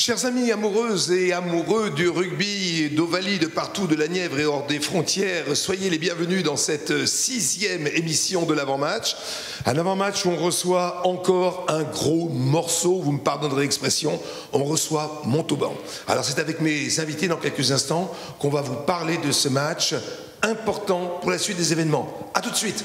Chers amis amoureuses et amoureux du rugby, d'Ovalie, de partout, de la Nièvre et hors des frontières, soyez les bienvenus dans cette 6e émission de l'avant-match. Un avant-match où on reçoit encore un gros morceau, vous me pardonnerez l'expression, on reçoit Montauban. Alors c'est avec mes invités dans quelques instants qu'on va vous parler de ce match important pour la suite des événements. A tout de suite.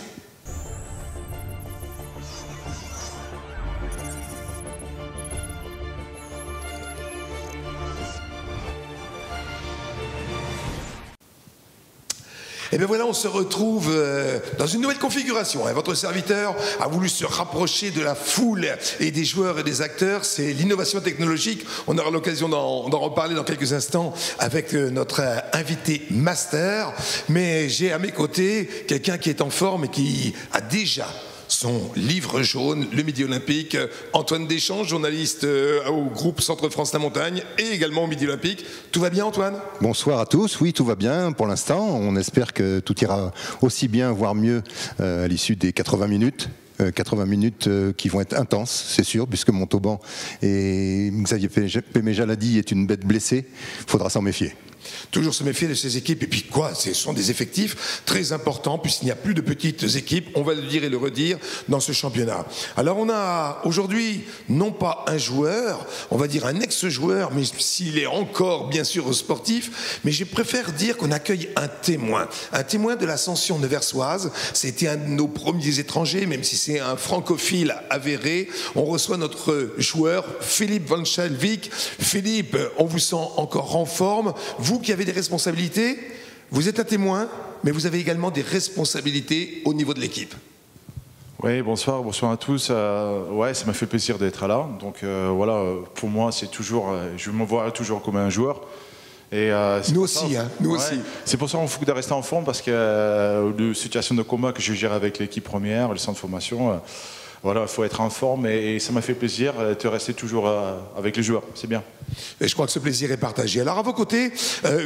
Et bien voilà, on se retrouve dans une nouvelle configuration. Votre serviteur a voulu se rapprocher de la foule et des joueurs et des acteurs. C'est l'innovation technologique. On aura l'occasion d'en reparler dans quelques instants avec notre invité master. Mais j'ai à mes côtés quelqu'un qui est en forme et qui a déjà son livre jaune, le Midi Olympique. Antoine Deschamps, journaliste au groupe Centre France La Montagne et également au Midi Olympique. Tout va bien, Antoine? Bonsoir à tous. Oui, tout va bien pour l'instant. On espère que tout ira aussi bien, voire mieux à l'issue des 80 minutes. 80 minutes qui vont être intenses, c'est sûr, puisque Montauban et Xavier Péméja l'a dit, est une bête blessée. Il faudra s'en méfier. Toujours se méfier de ces équipes. Et puis quoi, ce sont des effectifs très importants puisqu'il n'y a plus de petites équipes, on va le dire et le redire, dans ce championnat. Alors on a aujourd'hui, non pas un joueur, on va dire un ex-joueur, mais s'il est encore bien sûr sportif, mais je préfère dire qu'on accueille un témoin de l'ascension neversoise. C'était un de nos premiers étrangers, même si c'est un francophile avéré. On reçoit notre joueur, Philippe Van Schalvik. Philippe, on vous sent encore en forme. Vous qui avez des responsabilités, vous êtes un témoin, mais vous avez également des responsabilités au niveau de l'équipe. Oui, bonsoir à tous. Ouais, ça m'a fait plaisir d'être là. Donc voilà, pour moi, c'est toujours, je me vois toujours comme un joueur. Et, nous aussi, nous aussi. C'est pour ça qu'on faut de rester en forme parce que de situation de combat que je gère avec l'équipe première, le centre de formation. Voilà, il faut être en forme et ça m'a fait plaisir de rester toujours avec les joueurs, c'est bien. Et je crois que ce plaisir est partagé. Alors à vos côtés,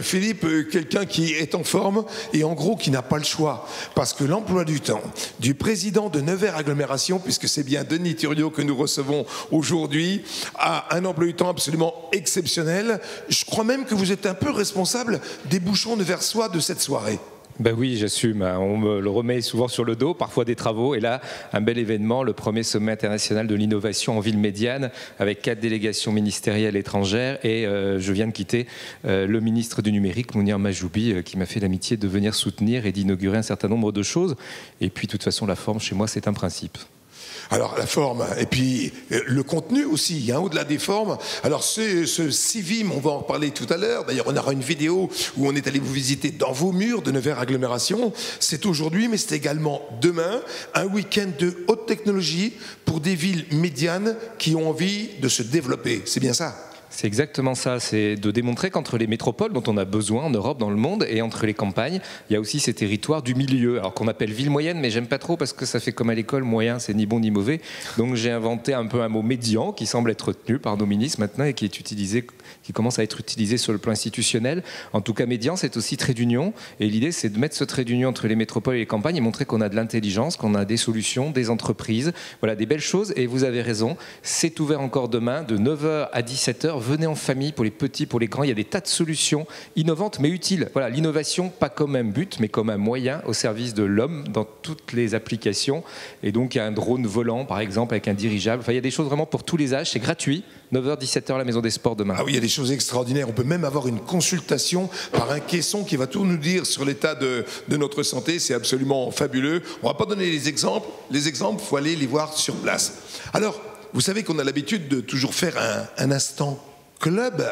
Philippe, quelqu'un qui est en forme et en gros qui n'a pas le choix. Parce que l'emploi du temps du président de Nevers Agglomération, puisque c'est bien Denis Thuriot que nous recevons aujourd'hui, a un emploi du temps absolument exceptionnel. Je crois même que vous êtes un peu responsable des bouchons neversois de cette soirée. Ben oui, j'assume. On me le remet souvent sur le dos, parfois des travaux. Et là, un bel événement, le premier sommet international de l'innovation en ville médiane, avec 4 délégations ministérielles étrangères. Et je viens de quitter le ministre du numérique, Mounir Majoubi, qui m'a fait l'amitié de venir soutenir et d'inaugurer un certain nombre de choses. Et puis, de toute façon, la forme, chez moi, c'est un principe. Alors la forme et puis le contenu aussi, au-delà des formes. Alors ce CIVIM, on va en reparler tout à l'heure. D'ailleurs, on aura une vidéo où on est allé vous visiter dans vos murs de Nevers Agglomération. C'est aujourd'hui, mais c'est également demain, un week-end de haute technologie pour des villes médianes qui ont envie de se développer. C'est bien ça? C'est exactement ça, c'est de démontrer qu'entre les métropoles dont on a besoin en Europe, dans le monde, et entre les campagnes, il y a aussi ces territoires du milieu, alors qu'on appelle ville moyenne, mais j'aime pas trop parce que ça fait comme à l'école, moyen, c'est ni bon ni mauvais. Donc j'ai inventé un peu un mot médian qui semble être retenu par nos ministres maintenant et qui est utilisé, qui commence à être utilisé sur le plan institutionnel. En tout cas, médian, c'est aussi trait d'union, et l'idée, c'est de mettre ce trait d'union entre les métropoles et les campagnes et montrer qu'on a de l'intelligence, qu'on a des solutions, des entreprises, voilà, des belles choses. Et vous avez raison, c'est ouvert encore demain de 9h à 17h. Venez en famille, pour les petits, pour les grands. Il y a des tas de solutions innovantes mais utiles. Voilà, l'innovation, pas comme un but, mais comme un moyen au service de l'homme dans toutes les applications. Et donc, il y a un drone volant, par exemple, avec un dirigeable. Enfin, il y a des choses vraiment pour tous les âges. C'est gratuit. 9h, 17h, la Maison des Sports demain. Ah oui, il y a des choses extraordinaires. On peut même avoir une consultation par un caisson qui va tout nous dire sur l'état de notre santé. C'est absolument fabuleux. On ne va pas donner les exemples. Les exemples, il faut aller les voir sur place. Alors, vous savez qu'on a l'habitude de toujours faire un instant club,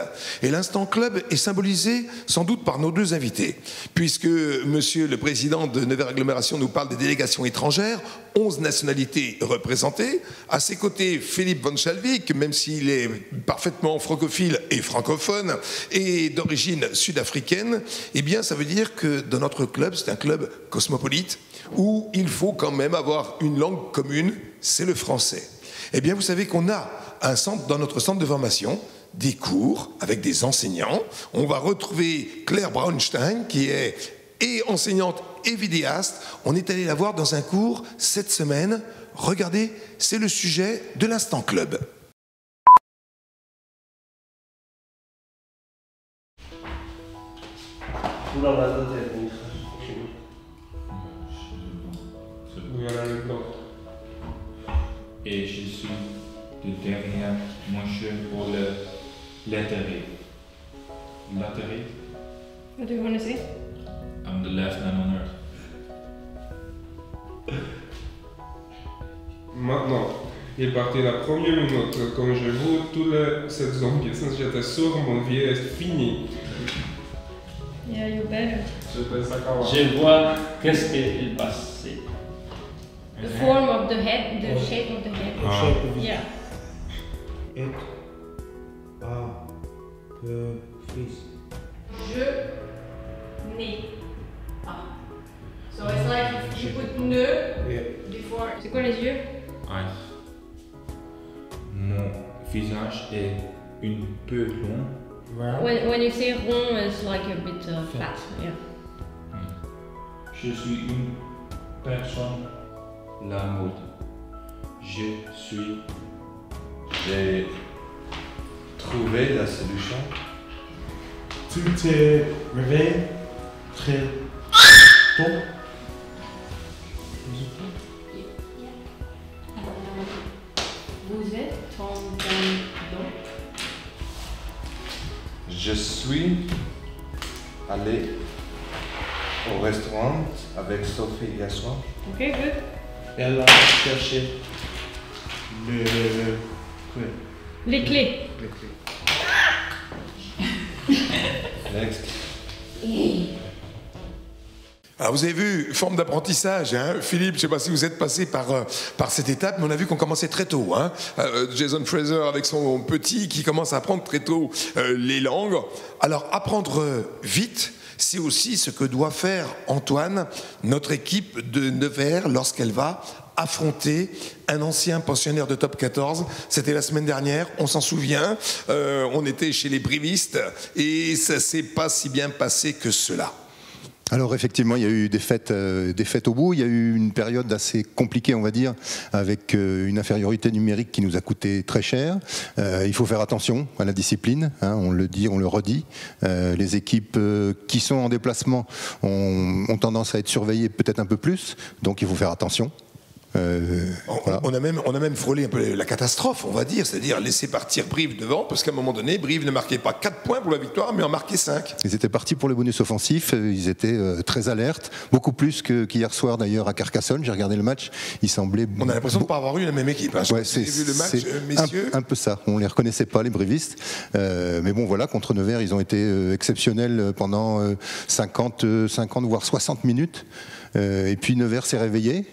et l'instant club est symbolisé sans doute par nos deux invités, puisque monsieur le président de Nevers Agglomération nous parle des délégations étrangères, 11 nationalités représentées, à ses côtés Philippe Van Schalvik, même s'il est parfaitement francophile et francophone et d'origine sud-africaine, eh bien ça veut dire que dans notre club, c'est un club cosmopolite où il faut quand même avoir une langue commune, c'est le français. Eh bien vous savez qu'on a un centre, dans notre centre de formation, des cours avec des enseignants. On va retrouver Claire Braunstein qui est et enseignante et vidéaste. On est allé la voir dans un cours cette semaine. Regardez, c'est le sujet de l'Instant Club. Et je suis le dernier monsieur pour le l'intérêt. L'intérêt? What do you want to say? I'm the last man on earth. Maintenant, il est parti la première minute. Quand je vois toute cette zombie, j'étais sûr que mon vie est finie. Yeah, you better. Je vois qu'est-ce qu'il passe. The form of the head, the shape of the head. Yeah. Être à peu fils. Je n'ai pas. So it's like you put ne before. C'est quoi les yeux? Mon visage est un peu long. When you say rond, it's like a bit flat. Yeah. Je suis une personne la mode. J'ai trouvé la solution. Tu te réveilles très tôt. Vous êtes dans. Je suis allé au restaurant avec Sophie hier soir. Ok, good. Elle a cherché Les clés. Next. Alors vous avez vu, forme d'apprentissage, hein. Philippe, je ne sais pas si vous êtes passé par cette étape, mais on a vu qu'on commençait très tôt. Hein. Jason Fraser avec son petit qui commence à apprendre très tôt les langues. Alors apprendre vite, c'est aussi ce que doit faire Antoine, notre équipe de Nevers, lorsqu'elle va affronter un ancien pensionnaire de top 14. C'était la semaine dernière, on s'en souvient. On était chez les brivistes et ça ne s'est pas si bien passé que cela. Alors effectivement, il y a eu des fêtes au bout. Il y a eu une période assez compliquée, on va dire, avec une infériorité numérique qui nous a coûté très cher. Il faut faire attention à la discipline, hein, on le dit, on le redit. Les équipes qui sont en déplacement ont tendance à être surveillées peut-être un peu plus, donc il faut faire attention. Voilà. On a même frôlé un peu la catastrophe, on va dire, c'est-à-dire laisser partir Brive devant, parce qu'à un moment donné, Brive ne marquait pas 4 points pour la victoire, mais en marquait 5. Ils étaient partis pour le bonus offensif, ils étaient très alertes, beaucoup plus qu'hier soir d'ailleurs à Carcassonne. J'ai regardé le match, il semblait... On a l'impression de ne pas avoir eu la même équipe. Hein. Ouais, vous avez vu le match, messieurs un peu ça, on ne les reconnaissait pas, les brivistes. Mais bon, voilà, contre Nevers, ils ont été exceptionnels pendant 50 voire 60 minutes. Et puis Nevers s'est réveillé.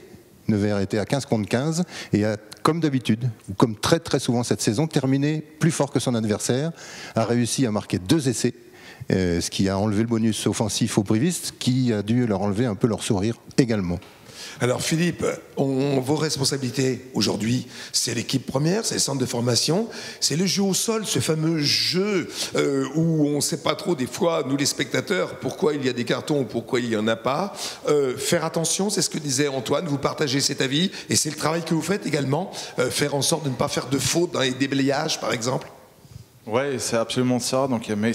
Nevers était à 15 contre 15 et a, comme d'habitude, ou comme très très souvent cette saison, terminé plus fort que son adversaire, a réussi à marquer 2 essais, ce qui a enlevé le bonus offensif aux brivistes, qui a dû leur enlever un peu leur sourire également. Alors Philippe, vos responsabilités aujourd'hui, c'est l'équipe première, c'est le centre de formation, c'est le jeu au sol, ce fameux jeu où on ne sait pas trop des fois, nous les spectateurs, pourquoi il y a des cartons ou pourquoi il n'y en a pas. Faire attention, c'est ce que disait Antoine, vous partagez cet avis et c'est le travail que vous faites également, faire en sorte de ne pas faire de fautes dans les déblayages par exemple. Oui, c'est absolument ça. Donc, mais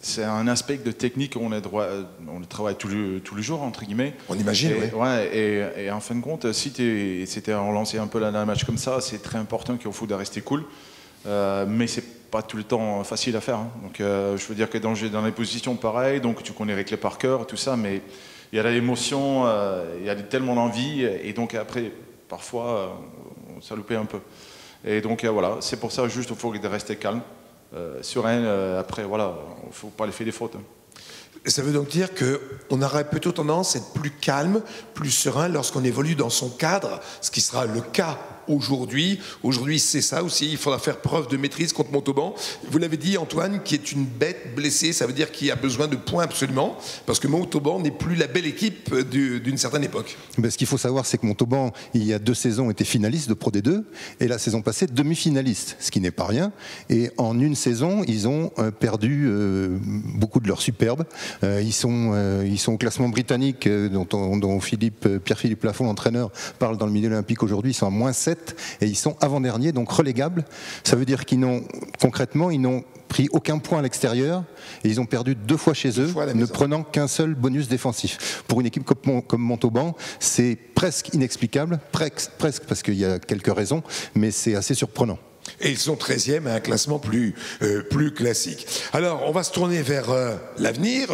c'est un aspect de technique on le travaille tous les jours, entre guillemets. On imagine, oui. Ouais, et en fin de compte, si tu relancé un peu un match comme ça, c'est très important qu'il faut de rester cool. Mais c'est pas tout le temps facile à faire. Hein. Donc, je veux dire que dans les positions pareilles, donc tu connais les clés par cœur, tout ça, mais il y a l'émotion, il y a tellement d'envie, et donc après, parfois, ça loupait un peu. Et donc voilà, c'est pour ça juste il faut rester calme. Serein, après voilà, il ne faut pas les faire des fautes. Ça veut donc dire qu'on aurait plutôt tendance à être plus calme, plus serein lorsqu'on évolue dans son cadre, ce qui sera le cas aujourd'hui. Aujourd'hui, c'est ça aussi, il faudra faire preuve de maîtrise contre Montauban. Vous l'avez dit, Antoine, qui est une bête blessée, ça veut dire qu'il a besoin de points absolument, parce que Montauban n'est plus la belle équipe d'une certaine époque. Ben, ce qu'il faut savoir, c'est que Montauban, il y a 2 saisons, était finaliste de Pro D2, et la saison passée, demi-finaliste, ce qui n'est pas rien. Et en une saison, ils ont perdu beaucoup de leur superbe. Ils sont au classement britannique, dont Pierre-Philippe Lafont, l'entraîneur, parle dans le milieu olympique aujourd'hui. Ils sont à -7 et ils sont avant-derniers, donc relégables. Ça veut dire concrètement, ils n'ont pris aucun point à l'extérieur et ils ont perdu 2 fois chez eux, ne prenant qu'un seul bonus défensif. Pour une équipe comme Montauban, c'est presque inexplicable, presque parce qu'il y a quelques raisons, mais c'est assez surprenant. Et ils sont 13e à un classement plus classique. Alors, on va se tourner vers l'avenir.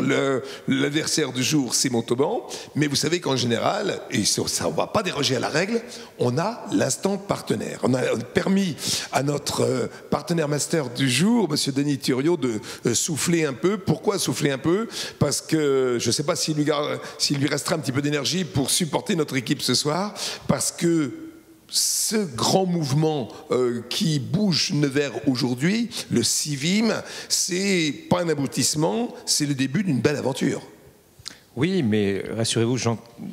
L'adversaire du jour, c'est Montauban. Mais vous savez qu'en général, et ça on ne va pas déroger à la règle, on a l'instant partenaire. On a permis à notre partenaire master du jour, M. Denis Thuriot, de souffler un peu. Pourquoi souffler un peu? Parce que je ne sais pas s'il lui restera un petit peu d'énergie pour supporter notre équipe ce soir. Parce que ce grand mouvement qui bouge Nevers aujourd'hui, le CIVIM, c'est pas un aboutissement, c'est le début d'une belle aventure. Oui, mais rassurez-vous,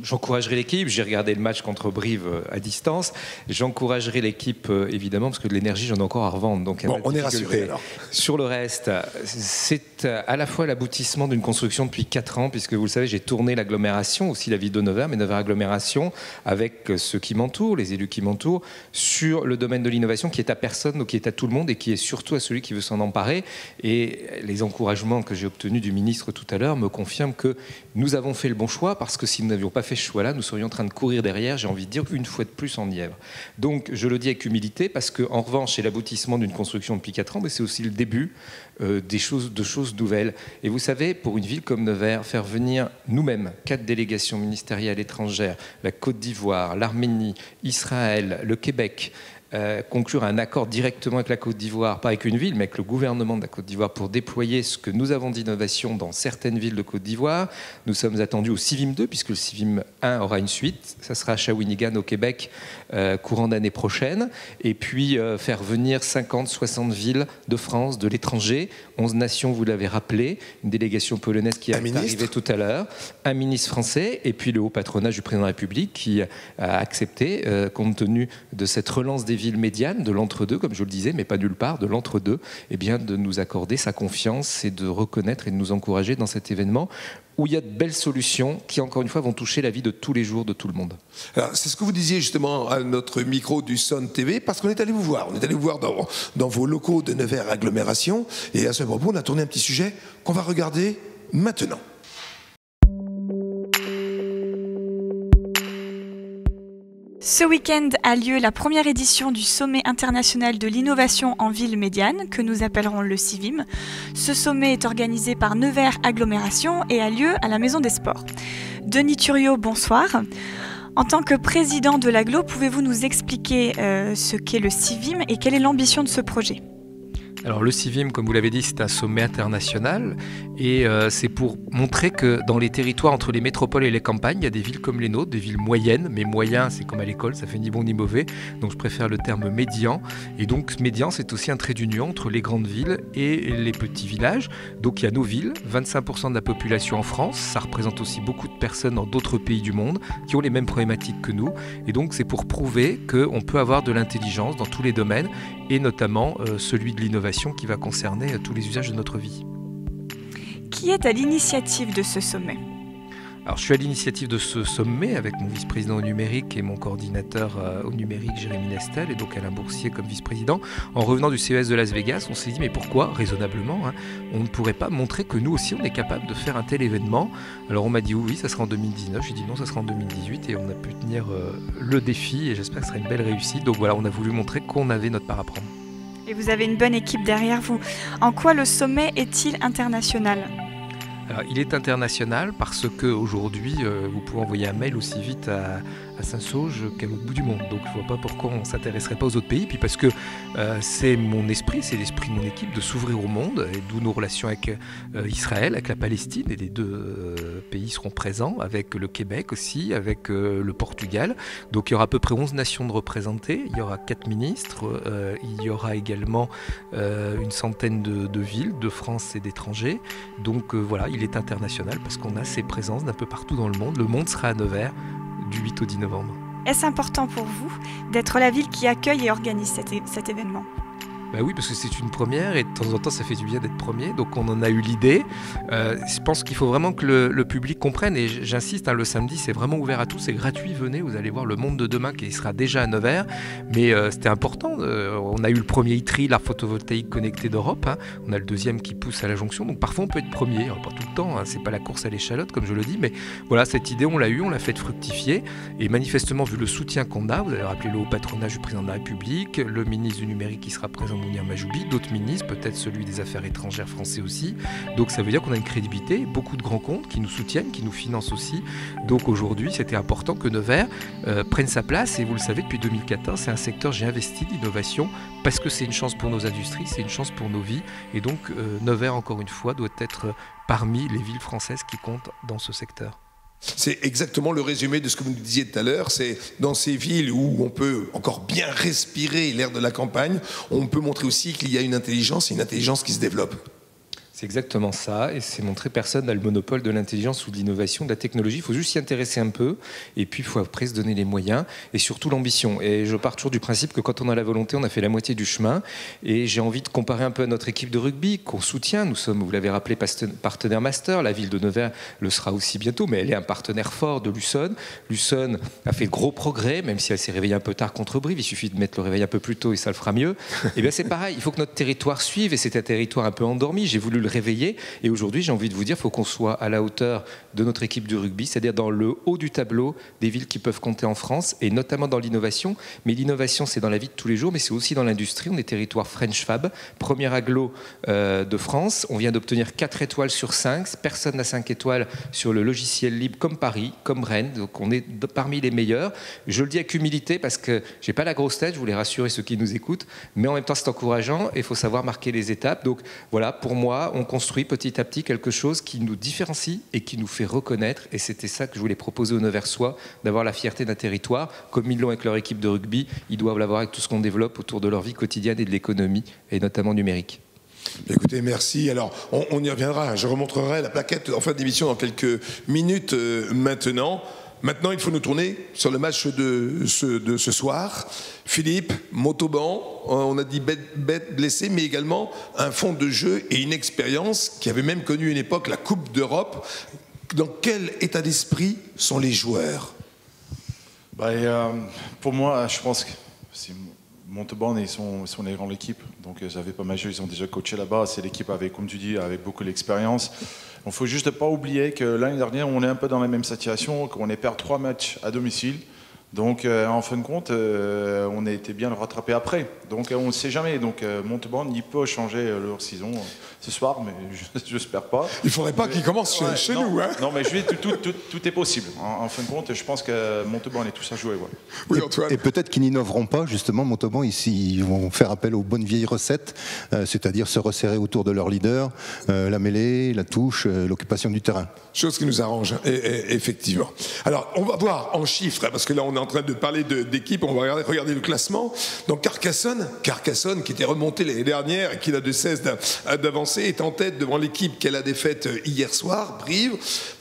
j'encouragerai l'équipe. J'ai regardé le match contre Brive à distance. J'encouragerai l'équipe, évidemment, parce que de l'énergie, j'en ai encore à revendre. Donc, bon, on est rassurés alors. Sur le reste, c'est à la fois l'aboutissement d'une construction depuis 4 ans, puisque vous le savez, j'ai tourné l'agglomération, aussi la ville de Nevers, mais Nevers Agglomération, avec ceux qui m'entourent, les élus qui m'entourent, sur le domaine de l'innovation qui est à personne, ou qui est à tout le monde, et qui est surtout à celui qui veut s'en emparer. Et les encouragements que j'ai obtenus du ministre tout à l'heure me confirment que nous avons fait le bon choix, parce que si nous n'avions pas fait ce choix-là, nous serions en train de courir derrière, j'ai envie de dire, une fois de plus en Nièvre. Donc je le dis avec humilité, parce qu'en revanche, c'est l'aboutissement d'une construction depuis 4 ans, mais c'est aussi le début de choses nouvelles. Et vous savez, pour une ville comme Nevers, faire venir nous-mêmes 4 délégations ministérielles étrangères, la Côte d'Ivoire, l'Arménie, Israël, le Québec, conclure un accord directement avec la Côte d'Ivoire, pas avec une ville, mais avec le gouvernement de la Côte d'Ivoire pour déployer ce que nous avons d'innovation dans certaines villes de Côte d'Ivoire. Nous sommes attendus au CIVIM 2, puisque le CIVIM 1 aura une suite. Ça sera à Shawinigan, au Québec, courant d'année prochaine. Et puis faire venir 50-60 villes de France, de l'étranger, 11 nations, vous l'avez rappelé, une délégation polonaise qui est arrivée tout à l'heure, un ministre français, et puis le haut patronage du président de la République qui a accepté, compte tenu de cette relance des villes médianes, de l'entre-deux, comme je le disais, mais pas nulle part, de l'entre-deux, eh bien, de nous accorder sa confiance et de reconnaître et de nous encourager dans cet événement où il y a de belles solutions qui, encore une fois, vont toucher la vie de tous les jours de tout le monde. C'est ce que vous disiez justement à notre micro du Sun TV, parce qu'on est allé vous voir. On est allé vous voir dans vos locaux de Nevers Agglomération, et à ce propos, on a tourné un petit sujet qu'on va regarder maintenant. Ce week-end a lieu la première édition du Sommet international de l'innovation en ville médiane, que nous appellerons le CIVIM. Ce sommet est organisé par Nevers Agglomération et a lieu à la Maison des Sports. Denis Thuriot, bonsoir. En tant que président de l'agglo, pouvez-vous nous expliquer ce qu'est le CIVIM et quelle est l'ambition de ce projet ? Alors le CIVIM, comme vous l'avez dit, c'est un sommet international et c'est pour montrer que dans les territoires entre les métropoles et les campagnes, il y a des villes comme les nôtres, des villes moyennes, mais moyen c'est comme à l'école, ça fait ni bon ni mauvais, donc je préfère le terme médian. Et donc médian, c'est aussi un trait d'union entre les grandes villes et les petits villages. Donc il y a nos villes, 25% de la population en France, ça représente aussi beaucoup de personnes dans d'autres pays du monde qui ont les mêmes problématiques que nous. Et donc c'est pour prouver qu'on peut avoir de l'intelligence dans tous les domaines et notamment celui de l'innovation qui va concerner tous les usages de notre vie. Qui est à l'initiative de ce sommet ? Alors, je suis à l'initiative de ce sommet avec mon vice-président au numérique et mon coordinateur au numérique, Jérémy Nestel, et donc Alain Boursier comme vice-président. En revenant du CES de Las Vegas, on s'est dit, mais pourquoi, raisonnablement, on ne pourrait pas montrer que nous aussi, on est capable de faire un tel événement ? Alors, on m'a dit oui, ça sera en 2019. J'ai dit non, ça sera en 2018. Et on a pu tenir le défi, et j'espère que ce sera une belle réussite. Donc voilà, on a voulu montrer qu'on avait notre part à prendre. Et vous avez une bonne équipe derrière vous. En quoi le sommet est-il international ? Alors, il est international parce qu'aujourd'hui, vous pouvez envoyer un mail aussi vite à Saint-Sauge qu'à l'autre bout du monde. Donc je ne vois pas pourquoi on ne s'intéresserait pas aux autres pays. Puis parce que c'est mon esprit, c'est l'esprit de mon équipe de s'ouvrir au monde, et d'où nos relations avec Israël, avec la Palestine, et les deux pays seront présents, avec le Québec aussi, avec le Portugal. Donc il y aura à peu près 11 nations de représentées, il y aura 4 ministres, il y aura également une centaine de villes de France et d'étrangers. Donc voilà, il est international parce qu'on a ces présences d'un peu partout dans le monde. Le monde sera à Nevers du 8 au 10 novembre. Est-ce important pour vous d'être la ville qui accueille et organise cet événement ? Bah oui, parce que c'est une première et de temps en temps ça fait du bien d'être premier, donc on en a eu l'idée. Je pense qu'il faut vraiment que le public comprenne, et j'insiste, le samedi c'est vraiment ouvert à tous, c'est gratuit, venez, vous allez voir le monde de demain qui sera déjà à Nevers, mais c'était important. On a eu le premier ITRI, l'art photovoltaïque connecté d'Europe, on a le deuxième qui pousse à la jonction, donc parfois on peut être premier, pas tout le temps, c'est pas la course à l'échalote comme je le dis, mais voilà, cette idée on l'a eue, on l'a fait fructifier, et manifestement vu le soutien qu'on a, vous avez rappelé le haut patronage du président de la République, le ministre du numérique qui sera présent, Mounir Majoubi, d'autres ministres, peut-être celui des Affaires étrangères français aussi. Donc ça veut dire qu'on a une crédibilité, beaucoup de grands comptes qui nous soutiennent, qui nous financent aussi. Donc aujourd'hui, c'était important que Nevers prenne sa place. Et vous le savez, depuis 2014, c'est un secteur, j'ai investi d'innovation parce que c'est une chance pour nos industries, c'est une chance pour nos vies. Et donc Nevers, encore une fois, doit être parmi les villes françaises qui comptent dans ce secteur. C'est exactement le résumé de ce que vous nous disiez tout à l'heure. C'est dans ces villes où on peut encore bien respirer l'air de la campagne, on peut montrer aussi qu'il y a une intelligence qui se développe. C'est exactement ça, et c'est montrer personne n'a le monopole de l'intelligence ou de l'innovation, de la technologie. Il faut juste s'y intéresser un peu, et puis il faut après se donner les moyens, et surtout l'ambition. Et je pars toujours du principe que quand on a la volonté, on a fait la moitié du chemin, et j'ai envie de comparer un peu à notre équipe de rugby, qu'on soutient. Nous sommes, vous l'avez rappelé, partenaire master, la ville de Nevers le sera aussi bientôt, mais elle est un partenaire fort de l'Ussonne. L'Ussonne a fait de gros progrès, même si elle s'est réveillée un peu tard contre Brive, il suffit de mettre le réveil un peu plus tôt et ça le fera mieux. Et bien c'est pareil, il faut que notre territoire suive, et c'est un territoire un peu endormi. J'ai voulu le réveiller, et aujourd'hui j'ai envie de vous dire, il faut qu'on soit à la hauteur de notre équipe de rugby, c'est-à-dire dans le haut du tableau des villes qui peuvent compter en France, et notamment dans l'innovation. Mais l'innovation, c'est dans la vie de tous les jours, mais c'est aussi dans l'industrie. On est territoire French Fab, premier agglo de France, on vient d'obtenir 4 étoiles sur 5, personne n'a 5 étoiles sur le logiciel libre comme Paris, comme Rennes, donc on est parmi les meilleurs. Je le dis avec humilité parce que j'ai pas la grosse tête, je voulais rassurer ceux qui nous écoutent, mais en même temps c'est encourageant et il faut savoir marquer les étapes. Donc voilà, pour moi, on construit petit à petit quelque chose qui nous différencie et qui nous fait reconnaître, et c'était ça que je voulais proposer aux Neversois, d'avoir la fierté d'un territoire, comme ils l'ont avec leur équipe de rugby, ils doivent l'avoir avec tout ce qu'on développe autour de leur vie quotidienne et de l'économie, et notamment numérique. Écoutez, merci. Alors, on y reviendra, je remontrerai la plaquette en fin d'émission dans quelques minutes maintenant. Maintenant, il faut nous tourner sur le match de ce soir. Philippe, Montauban, on a dit bête blessé, mais également un fond de jeu et une expérience qui avait même connu une époque la Coupe d'Europe. Dans quel état d'esprit sont les joueurs ? Pour moi, je pense que Montauban, ils sont les grands de l'équipe. Donc, j'avais pas mal joué, ils ont déjà coaché là-bas. C'est l'équipe avec, comme tu dis, avec beaucoup d'expérience. Il ne faut juste pas oublier que l'année dernière, on est un peu dans la même situation, qu'on est perdu 3 matchs à domicile. Donc, en fin de compte, on a été bien rattrapé après. Donc, on ne sait jamais. Donc, Montauban, il peut changer leur saison ce soir, mais je n'espère pas. Il ne faudrait pas qu'il commence chez nous. Hein. Non, mais tout est possible. En fin de compte, je pense que Montauban, on est tous à jouer. Ouais. Oui, Antoine. Et peut-être qu'ils n'innoveront pas, justement, Montauban, ici, ils vont faire appel aux bonnes vieilles recettes, c'est-à-dire se resserrer autour de leur leader, la mêlée, la touche, l'occupation du terrain. Chose qui nous arrange, effectivement. Alors, on va voir en chiffres, parce que là, on est en train de parler d'équipe, on va regarder le classement. Donc Carcassonne, qui était remonté l'année dernière et qui n'a de cesse d'avancer, est en tête devant l'équipe qu'elle a défaite hier soir, Brive.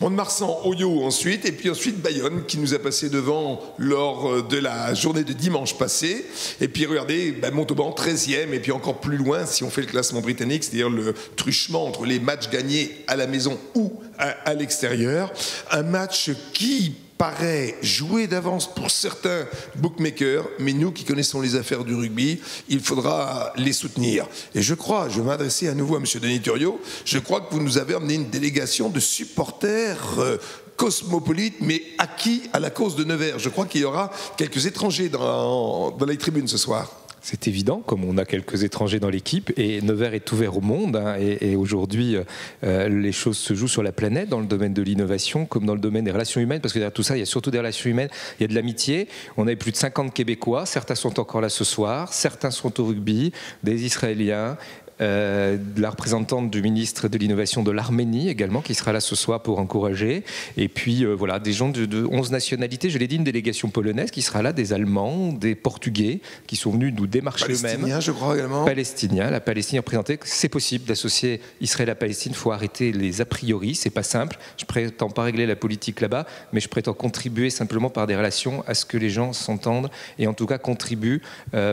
Mont-de-Marsan, Oyo ensuite, et puis ensuite Bayonne qui nous a passé devant lors de la journée de dimanche passé. Et puis regardez, Montauban 13e, et puis encore plus loin si on fait le classement britannique, c'est-à-dire le truchement entre les matchs gagnés à la maison ou à l'extérieur. Un match qui paraît joué d'avance pour certains bookmakers, mais nous qui connaissons les affaires du rugby, il faudra les soutenir. Et je vais m'adresser à nouveau à M. Denis Thuriot, je crois que vous nous avez emmené une délégation de supporters cosmopolites, mais acquis à la cause de Nevers. Je crois qu'il y aura quelques étrangers dans les tribunes ce soir. C'est évident, comme on a quelques étrangers dans l'équipe, et Nevers est ouvert au monde, et aujourd'hui les choses se jouent sur la planète, dans le domaine de l'innovation, comme dans le domaine des relations humaines, parce que derrière tout ça, il y a surtout des relations humaines, il y a de l'amitié. On avait plus de 50 Québécois, certains sont encore là ce soir, certains sont au rugby, des Israéliens, la représentante du ministre de l'Innovation de l'Arménie également, qui sera là ce soir pour encourager. Et puis voilà, des gens de 11 nationalités, je l'ai dit, une délégation polonaise qui sera là, des Allemands, des Portugais, qui sont venus nous démarcher eux-mêmes. Palestiniens, je crois également. Palestiniens, la Palestine représentée. C'est possible d'associer Israël à Palestine, il faut arrêter les a priori, c'est pas simple. Je prétends pas régler la politique là-bas, mais je prétends contribuer simplement par des relations à ce que les gens s'entendent et en tout cas contribuent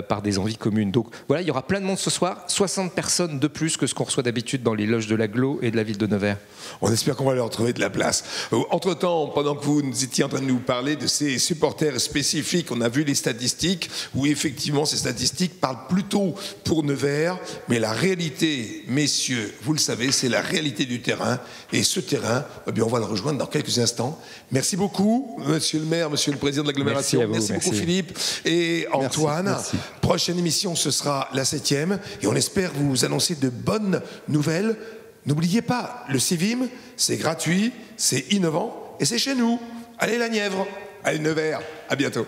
par des envies communes. Donc voilà, il y aura plein de monde ce soir, 60 personnes de plus que ce qu'on reçoit d'habitude dans les loges de l'Agglo et de la ville de Nevers. On espère qu'on va leur trouver de la place. Entre-temps, pendant que vous étiez en train de nous parler de ces supporters spécifiques, on a vu les statistiques, où effectivement ces statistiques parlent plutôt pour Nevers, mais la réalité, messieurs, vous le savez, c'est la réalité du terrain, et ce terrain, eh bien, on va le rejoindre dans quelques instants. Merci beaucoup, monsieur le maire, monsieur le président de l'agglomération. Merci beaucoup, Philippe et Antoine. Merci. Prochaine émission, ce sera la 7e, et on espère vous annoncer de bonnes nouvelles. N'oubliez pas, le CIVIM, c'est gratuit, c'est innovant, et c'est chez nous. Allez la Nièvre, allez Nevers, à bientôt.